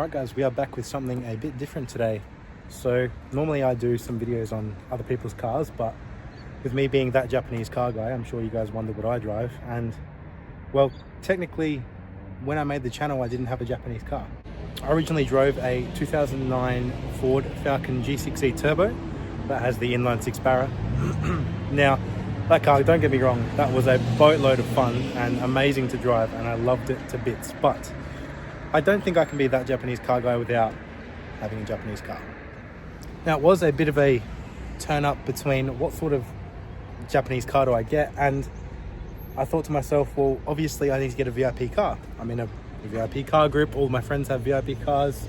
Alright guys, we are back with something a bit different today. So normally I do some videos on other people's cars, but with me being that Japanese car guy, I'm sure you guys wonder what I drive. And well, technically when I made the channel I didn't have a Japanese car. I originally drove a 2009 Ford Falcon G6E Turbo that has the inline-six barra. Now that car, don't get me wrong, that was a boatload of fun and amazing to drive, and I loved it to bits, but I don't think I can be that Japanese car guy without having a Japanese car. Now it was a bit of a turn up between what sort of Japanese car do I get, and I thought to myself, well, obviously I need to get a VIP car. I'm in a VIP car group, all my friends have VIP cars.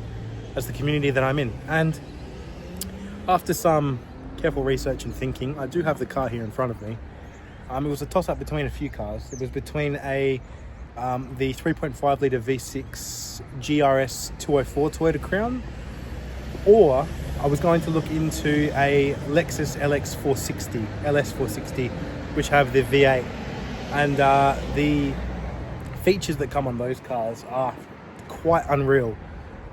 That's the community that I'm in. And after some careful research and thinking, I do have the car here in front of me. It was a toss up between a few cars. It was between the 3.5 litre V6 GRS 204 Toyota Crown, or I was going to look into a Lexus LS460, which have the V8. And the features that come on those cars are quite unreal.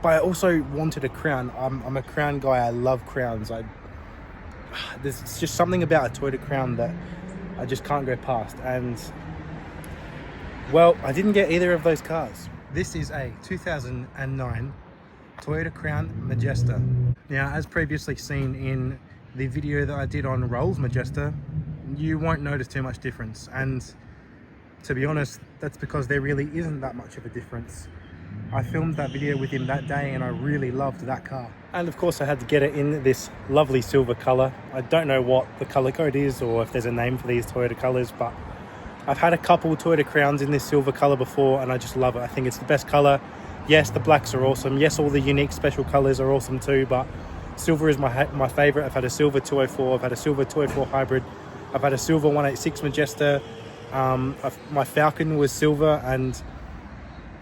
But I also wanted a Crown. I'm a Crown guy. I love Crowns. There's just something about a Toyota Crown that I just can't go past. And well, I didn't get either of those cars. This is a 2009 Toyota Crown Majesta. Now, as previously seen in the video that I did on Rolls Majesta, you won't notice too much difference. And to be honest, that's because there really isn't that much of a difference. I filmed that video with him that day and I really loved that car. And of course I had to get it in this lovely silver color. I don't know what the color code is or if there's a name for these Toyota colors, but I've had a couple Toyota Crowns in this silver color before and I just love it. I think it's the best color. Yes, the blacks are awesome. Yes, all the unique special colors are awesome too, but silver is my favorite. I've had a silver 204, I've had a silver 204 hybrid, I've had a silver 186 Majesta. My Falcon was silver, and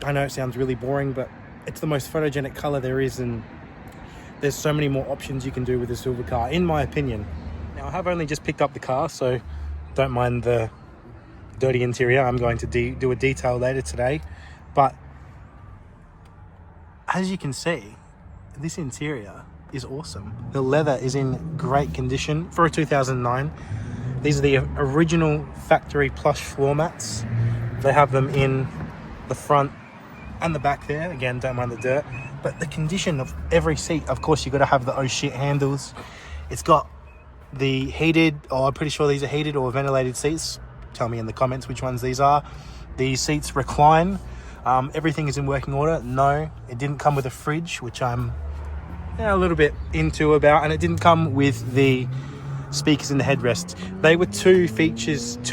I know it sounds really boring, but it's the most photogenic color there is, and there's so many more options you can do with a silver car, in my opinion. Now, I have only just picked up the car, so don't mind the dirty interior. I'm going to do a detail later today, but as you can see, this interior is awesome. The leather is in great condition for a 2009. These are the original factory plush floor mats. They have them in the front and the back there. Again, don't mind the dirt, but the condition of every seat, of course, you've got to have the oh shit handles. It's got the heated, I'm pretty sure these are heated or ventilated seats. Tell me in the comments which ones these are. The seats recline. Everything is in working order. No, it didn't come with a fridge, which I'm a little bit into about, and it didn't come with the speakers in the headrest. They were two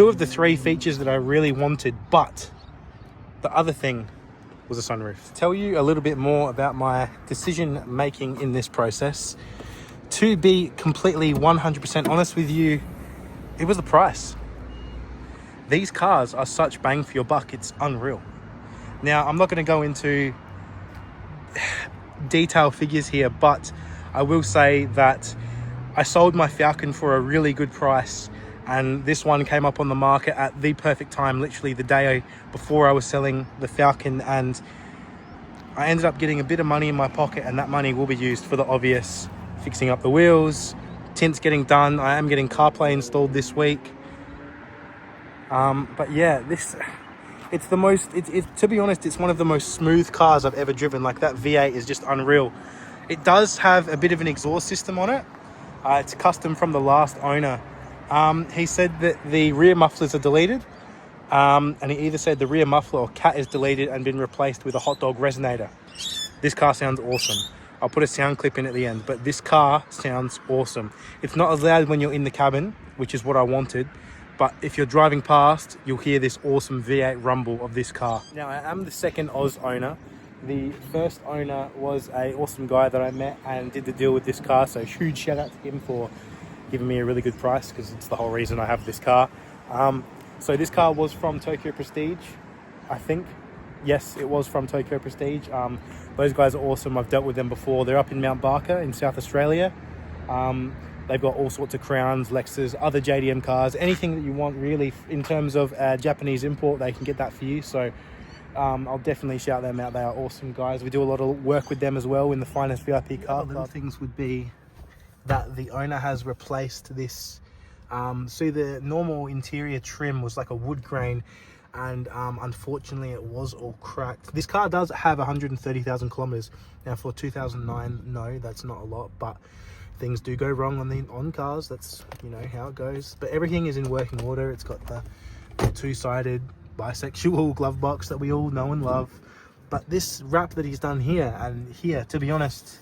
of the three features that I really wanted, but the other thing was a sunroof. To tell you a little bit more about my decision making in this process, to be completely 100% honest with you, it was the price. These cars are such bang for your buck, it's unreal. Now, I'm not going to go into detail figures here, but I will say that I sold my Falcon for a really good price, and this one came up on the market at the perfect time, literally the day before I was selling the Falcon, and I ended up getting a bit of money in my pocket, and that money will be used for the obvious, fixing up the wheels, tints getting done. I am getting CarPlay installed this week. But yeah, to be honest, it's one of the most smooth cars I've ever driven. Like, that V8 is just unreal. It does have a bit of an exhaust system on it. It's custom from the last owner. He said that the rear mufflers are deleted, and he either said the rear muffler or cat is deleted and been replaced with a hot dog resonator. This car sounds awesome. I'll put a sound clip in at the end, but this car sounds awesome. It's not as loud when you're in the cabin, which is what I wanted, but if you're driving past, you'll hear this awesome V8 rumble of this car. Now, I am the second Oz owner. The first owner was an awesome guy that I met and did the deal with this car, so huge shout out to him for giving me a really good price, because it's the whole reason I have this car. So this car was from Tokyo Prestige, I think. Yes, it was from Tokyo Prestige. Those guys are awesome. I've dealt with them before. They're up in Mount Barker in South Australia. They've got all sorts of Crowns, Lexus, other JDM cars, anything that you want really in terms of Japanese import, they can get that for you. So I'll definitely shout them out. They are awesome guys. We do a lot of work with them as well in the Finest VIP Car Club. Things would be that the owner has replaced this. So the normal interior trim was like a wood grain, and unfortunately it was all cracked. This car does have 130,000 kilometers. Now for 2009, no, that's not a lot, but things do go wrong on cars. That's, you know, how it goes. But everything is in working order. It's got the two-sided bisexual glove box that we all know and love. But this wrap that he's done here and here, to be honest,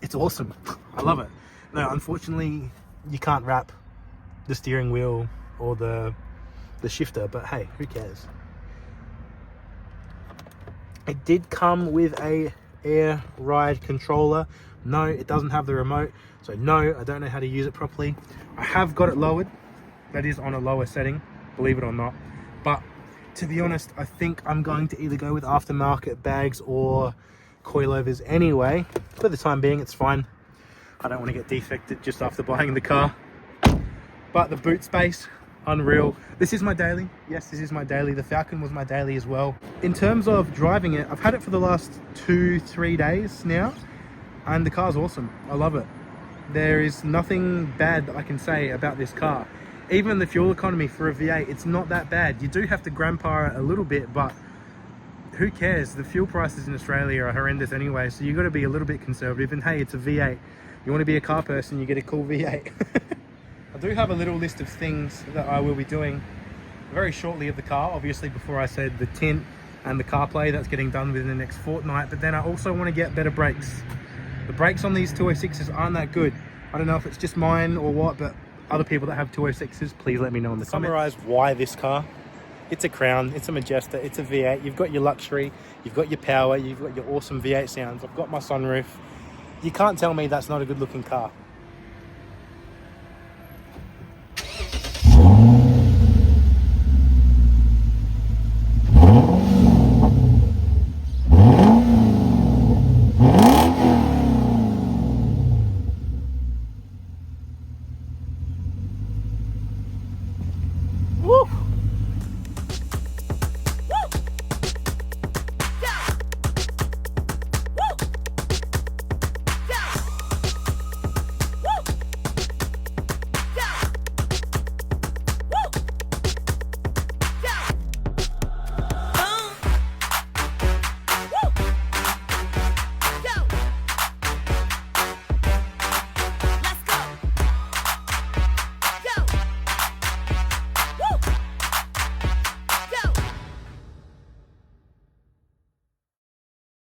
it's awesome. I love it. No, unfortunately, you can't wrap the steering wheel or the shifter, but hey, who cares? It did come with a air ride controller. No, it doesn't have the remote, so no, I don't know how to use it properly. I have got it lowered. That is on a lower setting, believe it or not. But to be honest, I think I'm going to either go with aftermarket bags or coilovers anyway. For the time being, it's fine. I don't want to get defected just after buying the car. But the boot space, unreal. This is my daily. Yes, this is my daily. The Falcon was my daily as well. In terms of driving it, I've had it for the last 2-3 days now, and the car's awesome. I love it. There is nothing bad that I can say about this car. Even the fuel economy for a V8, it's not that bad. You do have to grandpa it a little bit, but who cares? The fuel prices in Australia are horrendous anyway, so you've got to be a little bit conservative. And hey, it's a V8. You want to be a car person, you get a cool V8. I do have a little list of things that I will be doing very shortly of the car. Obviously, before I said the tint and the CarPlay, that's getting done within the next fortnight. But then I also want to get better brakes. The brakes on these 206s aren't that good. I don't know if it's just mine or what, but other people that have 206s, please let me know in the comments. Summarize why this car. It's a Crown, it's a Majesta, it's a V8. You've got your luxury, you've got your power, you've got your awesome V8 sounds. I've got my sunroof. You can't tell me that's not a good looking car.